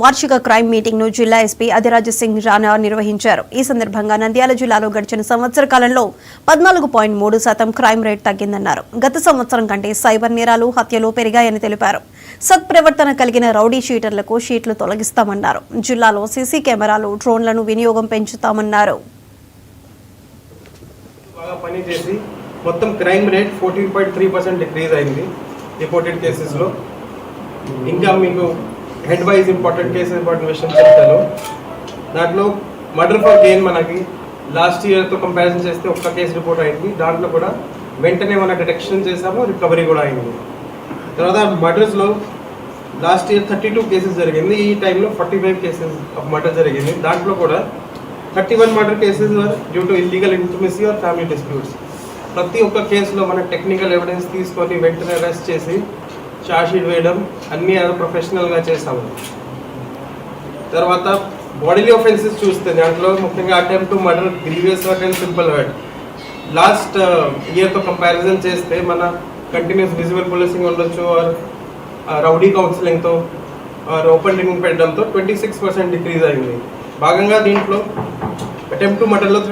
వార్షిక crime meeting ను జిల్లా ఎస్పీ అధిరాజ్ సింగ్ రాణా నిర్వహించారు. ఈ సందర్భంగా నంద్యాల జిల్లాలో గడిచిన సంవత్సర కాలంలో 14.3% క్రైమ్ రేట్ తగ్గిందన్నారు. గత సంవత్సరం కంటే సైబర్ నేరాలు, హత్యలు పెరిగాయని తెలిపారు. సత్ప్రవర్తన కలిగిన రౌడీ షీటర్లకు షీట్లు తొలగిస్తామన్నారు. జిల్లాలో సీసీ కెమెరాలు, డ్రోన్లను వినియోగం పెంచుతామన్నారు. మొత్తం క్రైమ్ రేట్ 14.3% డిక్రీజ్ అయింది రిపోర్టెడ్ కేసెస్ లో. ఇంకా మీకు హెడ్ వైజ్ ఇంపార్టెంట్ విషయం చెప్తాను. దాంట్లో మర్డర్ ఫర్ గెయిన్ మనకి లాస్ట్ ఇయర్తో కంపారిజన్ చేస్తే ఒక్క కేసు రిపోర్ట్ అయింది. దాంట్లో కూడా వెంటనే మన డిటెక్షన్ చేసాము, రికవరీ కూడా అయింది. తర్వాత మర్డర్స్లో లాస్ట్ ఇయర్ 32 కేసెస్ జరిగింది. ఈ టైంలో 45 కేసెస్ ఆఫ్ మర్డర్ జరిగింది. దాంట్లో కూడా 31 murder cases due to illegal intimacy or family disputes. ప్రతి ఒక్క కేసులో మనం టెక్నికల్ ఎవిడెన్స్ తీసుకొని వెంటనే అరెస్ట్ చేసి ఛార్జ్షీట్ వేయడం అన్నీ ప్రొఫెషనల్గా చేసాము. తర్వాత బాడీలీ ఆఫెన్సెస్ చూస్తే దాంట్లో ముఖ్యంగా attempt to murder, grievous hurt and simple hurt last ఇయర్తో కంపారిజన్ చేస్తే మన కంటిన్యూస్ విజువల్ పోలీసింగ్ ఉండొచ్చు, రౌడీ కౌన్సిలింగ్తో, ఓపెన్ డ్రింకింగ్ పెట్టడంతో 26% డిక్రీజ్ అయింది. భాగంగా దీంట్లో అటెంప్ట్ టు మర్డర్లో